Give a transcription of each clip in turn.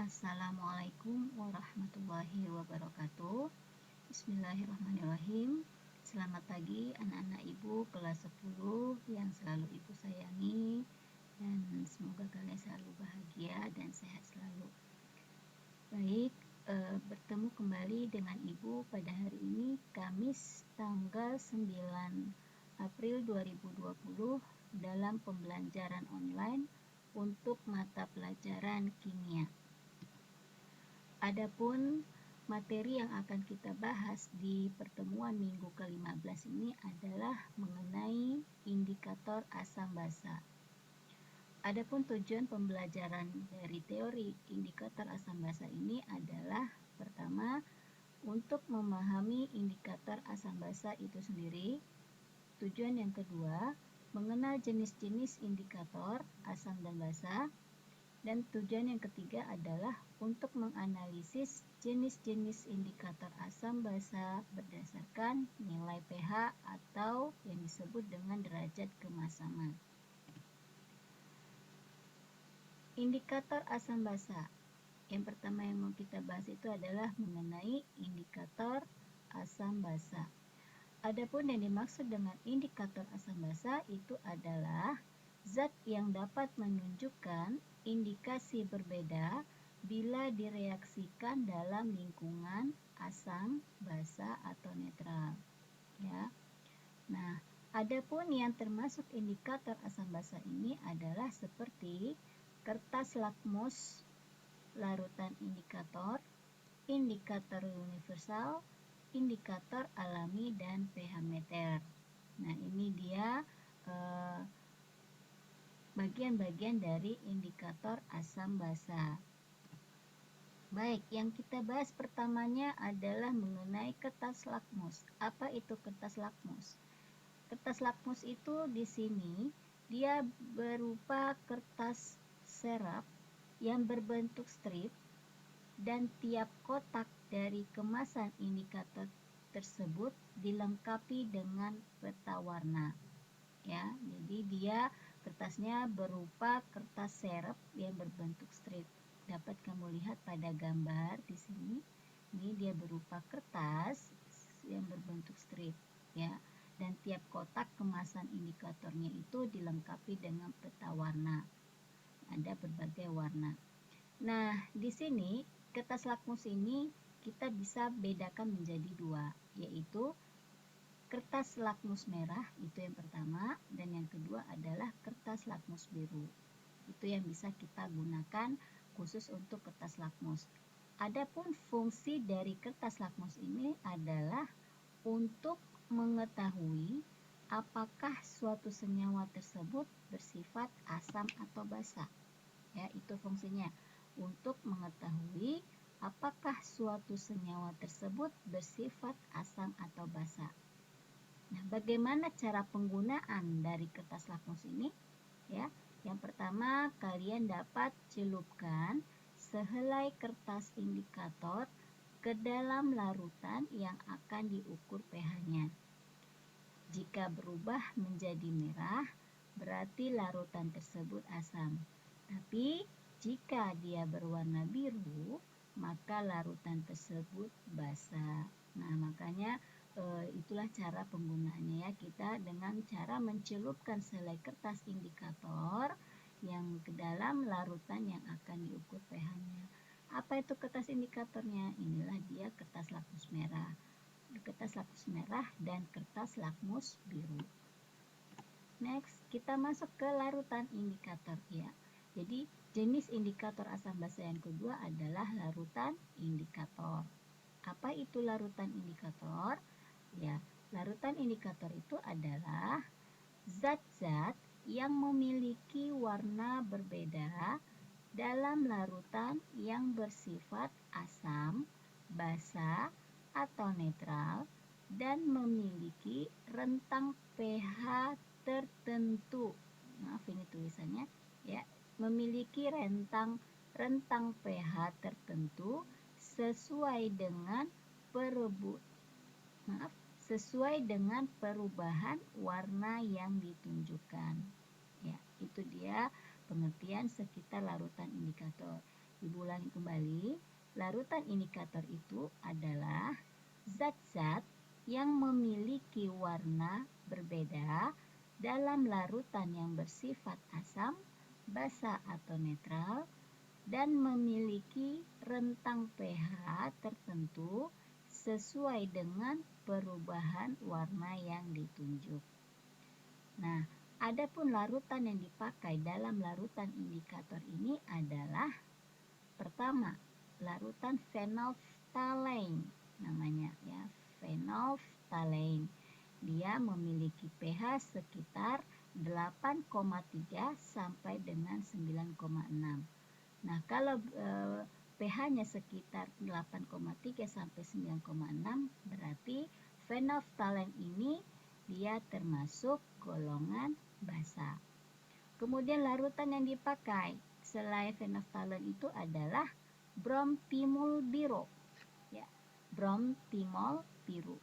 Assalamualaikum warahmatullahi wabarakatuh. Bismillahirrahmanirrahim. Selamat pagi anak-anak ibu kelas 10 yang selalu ibu sayangi, dan semoga kalian selalu bahagia dan sehat selalu. Baik, bertemu kembali dengan ibu pada hari ini, Kamis tanggal 9 April 2020 dalam pembelajaran online untuk mata pelajaran kimia. Adapun materi yang akan kita bahas di pertemuan minggu ke-15 ini adalah mengenai indikator asam basa. Adapun tujuan pembelajaran dari teori indikator asam basa ini adalah pertama, untuk memahami indikator asam basa itu sendiri. Tujuan yang kedua, mengenal jenis-jenis indikator asam dan basa. Dan tujuan yang ketiga adalah untuk menganalisis jenis-jenis indikator asam basa berdasarkan nilai pH atau yang disebut dengan derajat kemasaman. Indikator asam basa. Yang pertama yang mau kita bahas itu adalah mengenai indikator asam basa. Adapun yang dimaksud dengan indikator asam basa itu adalah zat yang dapat menunjukkan indikasi berbeda bila direaksikan dalam lingkungan asam, basa, atau netral. Ya. Nah, adapun yang termasuk indikator asam basa ini adalah seperti kertas lakmus, larutan indikator, indikator universal, indikator alami, dan pH meter. Nah, ini dia bagian-bagian dari indikator asam basa. Baik, yang kita bahas pertamanya adalah mengenai kertas lakmus. Apa itu kertas lakmus? Kertas lakmus itu di sini dia berupa kertas serap yang berbentuk strip, dan tiap kotak dari kemasan indikator tersebut dilengkapi dengan peta warna. Ya, jadi dia kertasnya berupa kertas serep yang berbentuk strip. Dapat kamu lihat pada gambar di sini. Ini dia berupa kertas yang berbentuk strip, ya. Dan tiap kotak kemasan indikatornya itu dilengkapi dengan peta warna. Ada berbagai warna. Nah, di sini kertas lakmus ini kita bisa bedakan menjadi dua, yaitu kertas lakmus merah, itu yang pertama, dan yang kedua adalah kertas lakmus biru. Itu yang bisa kita gunakan khusus untuk kertas lakmus. Adapun fungsi dari kertas lakmus ini adalah untuk mengetahui apakah suatu senyawa tersebut bersifat asam atau basa. Ya, itu fungsinya, untuk mengetahui apakah suatu senyawa tersebut bersifat asam atau basa. Nah, bagaimana cara penggunaan dari kertas lakmus ini? Ya, yang pertama, kalian dapat celupkan sehelai kertas indikator ke dalam larutan yang akan diukur pH-nya. Jika berubah menjadi merah, berarti larutan tersebut asam. Tapi jika dia berwarna biru, maka larutan tersebut basa. Nah, makanya itulah cara penggunaannya, ya, kita dengan cara mencelupkan selai kertas indikator yang ke dalam larutan yang akan diukur pH-nya. Apa itu kertas indikatornya? Inilah dia kertas lakmus merah, dan kertas lakmus biru. Next, kita masuk ke larutan indikator, ya. Jadi jenis indikator asam basa yang kedua adalah larutan indikator. Apa itu larutan indikator? Ya, larutan indikator itu adalah zat-zat yang memiliki warna berbeda dalam larutan yang bersifat asam, basa, atau netral, dan memiliki rentang pH tertentu. Maaf, ini tulisannya, ya, memiliki rentang pH tertentu sesuai dengan perubahan warna yang ditunjukkan. Ya, itu dia pengertian sekitar larutan indikator. Ibu ulangi kembali, larutan indikator itu adalah zat-zat yang memiliki warna berbeda dalam larutan yang bersifat asam, basa atau netral, dan memiliki rentang pH tertentu sesuai dengan perubahan warna yang ditunjuk. Nah, adapun larutan yang dipakai dalam larutan indikator ini adalah pertama, larutan phenolphthalein namanya ya, phenolphthalein. Dia memiliki pH sekitar 8,3 sampai dengan 9,6. Nah, kalau pH-nya sekitar 8,3 sampai 9,6 berarti phenolphthalein ini dia termasuk golongan basa. Kemudian larutan yang dipakai selain phenolphthalein itu adalah bromthymol biru. Ya, bromthymol biru.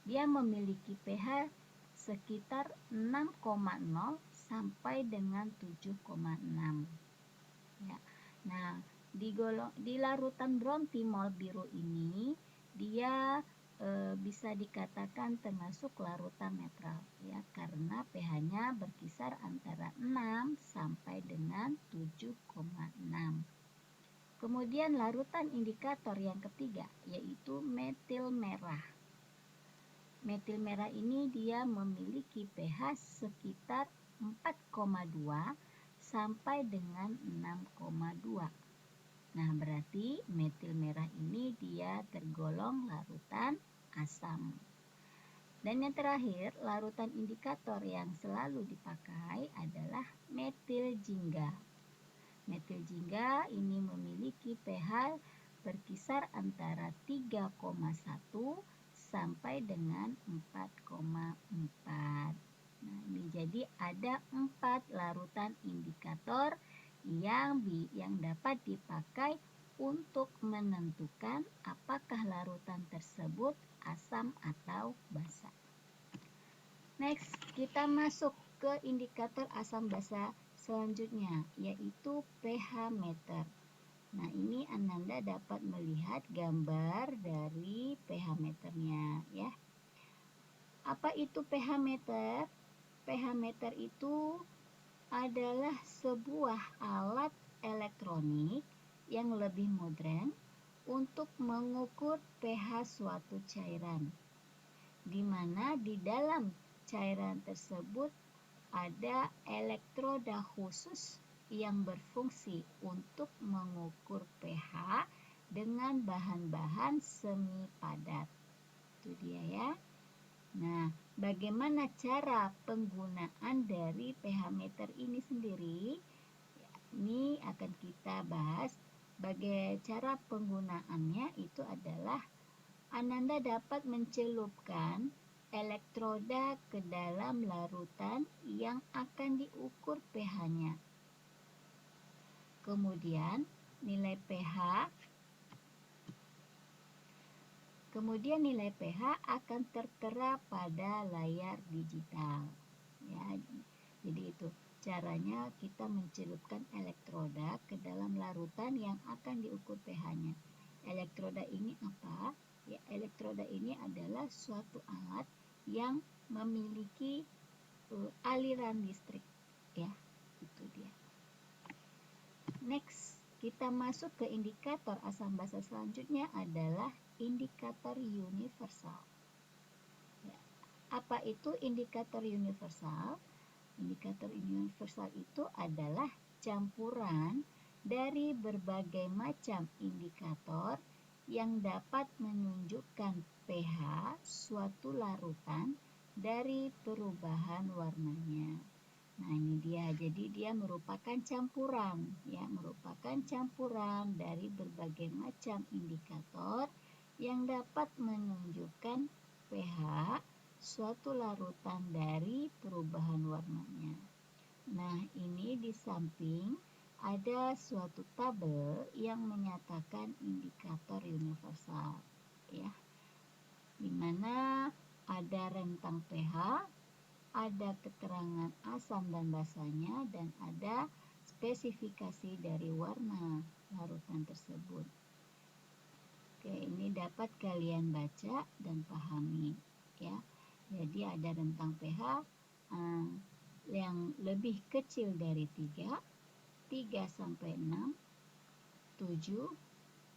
Dia memiliki pH sekitar 6,0 sampai dengan 7,6. Ya. Nah, di larutan bromthymol biru ini dia bisa dikatakan termasuk larutan netral ya, karena pH-nya berkisar antara 6 sampai dengan 7,6. Kemudian larutan indikator yang ketiga yaitu metil merah. Metil merah ini dia memiliki pH sekitar 4,2 sampai dengan 6,2. Nah, berarti metil merah ini dia tergolong larutan asam. Dan yang terakhir, larutan indikator yang selalu dipakai adalah metil jingga. Metil jingga ini memiliki pH berkisar antara 3,1 sampai dengan 4,4. Nah, ini jadi ada 4 larutan indikator yang dapat dipakai untuk menentukan apakah larutan tersebut asam atau basa. Next, kita masuk ke indikator asam basa selanjutnya, yaitu pH meter. Nah, ini Ananda dapat melihat gambar dari pH meternya ya. Apa itu pH meter? pH meter itu adalah sebuah alat elektronik yang lebih modern untuk mengukur pH suatu cairan, di mana di dalam cairan tersebut ada elektroda khusus yang berfungsi untuk mengukur pH dengan bahan-bahan semi padat. Itu dia ya. Nah, bagaimana cara penggunaan dari pH meter ini sendiri? Ini akan kita bahas. Bagaimana cara penggunaannya itu adalah Ananda dapat mencelupkan elektroda ke dalam larutan yang akan diukur pH-nya. Kemudian nilai pH akan tertera pada layar digital. Ya, jadi itu caranya kita mencelupkan elektroda ke dalam larutan yang akan diukur pH-nya. Elektroda ini apa? Ya, elektroda ini adalah suatu alat yang memiliki aliran listrik. Ya, itu dia. Next, kita masuk ke indikator asam basa selanjutnya adalah indikator universal. Ya, apa itu indikator universal? Indikator universal itu adalah campuran dari berbagai macam indikator yang dapat menunjukkan pH suatu larutan dari perubahan warnanya. Nah, ini dia. Jadi dia merupakan campuran, ya, merupakan campuran dari berbagai macam indikator yang dapat menunjukkan pH suatu larutan dari perubahan warnanya. Nah, ini di samping ada suatu tabel yang menyatakan indikator universal, ya, di mana ada rentang pH, ada keterangan asam dan basanya, dan ada spesifikasi dari warna larutan tersebut. Oke, ini dapat kalian baca dan pahami ya. Jadi ada rentang pH yang lebih kecil dari 3, 3 sampai 6, 7,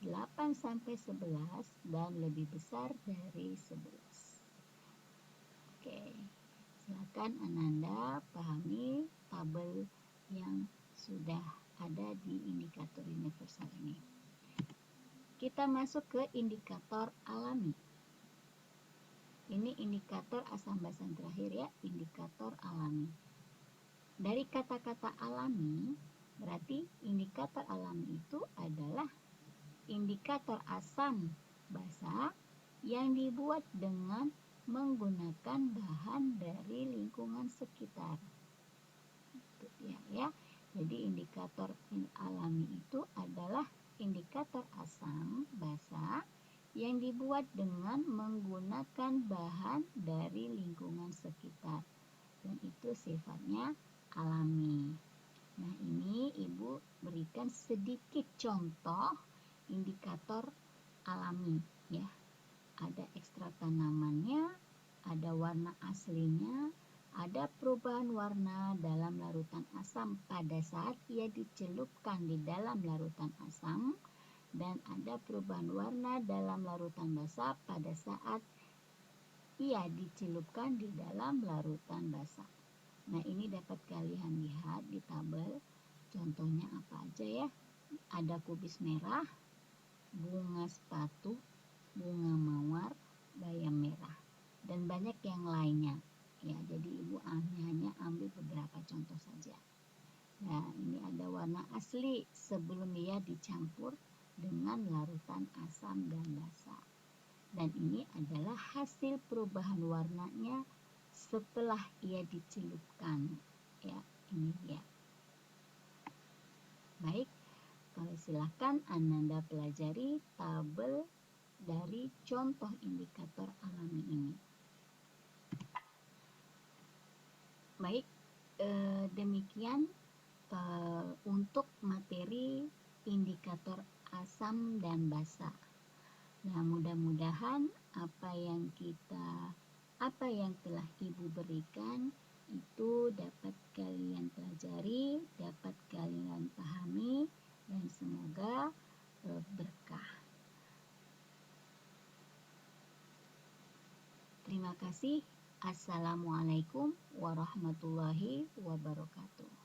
8 sampai 11 dan lebih besar dari 11. Oke, silakan Ananda pahami tabel yang sudah ada di indikator universal ini. Kita masuk ke indikator alami. Ini indikator asam basa terakhir ya, indikator alami. Dari kata-kata alami, berarti indikator alami itu adalah indikator asam basa yang dibuat dengan menggunakan bahan dari lingkungan sekitar. Itu ya. Jadi indikator alami itu adalah indikator asam basa yang dibuat dengan menggunakan bahan dari lingkungan sekitar. Dan itu sifatnya alami. Nah, ini Ibu berikan sedikit contoh indikator alami ya. Ada ekstrak tanamannya, ada warna aslinya, ada perubahan warna dalam larutan asam pada saat ia dicelupkan di dalam larutan asam, dan ada perubahan warna dalam larutan basa pada saat ia dicelupkan di dalam larutan basa. Nah, ini dapat kalian lihat di tabel. Contohnya apa aja ya? Ada kubis merah, bunga sepatu, bunga mawar, bayam merah, dan banyak yang lainnya. Ya, jadi Ibu hanya ambil beberapa contoh saja. Nah, ini ada warna asli sebelum ia dicampur dengan larutan asam dan basa. Dan ini adalah hasil perubahan warnanya setelah ia dicelupkan. Ya, ini dia. Baik, silakan Ananda pelajari tabel dari contoh indikator alami ini. Baik, demikian untuk materi indikator asam dan basa. Nah, mudah-mudahan apa yang telah Ibu berikan itu dapat kalian pelajari, dapat kalian pahami, dan semoga berkah. Terima kasih. Assalamualaikum warahmatullahi wabarakatuh.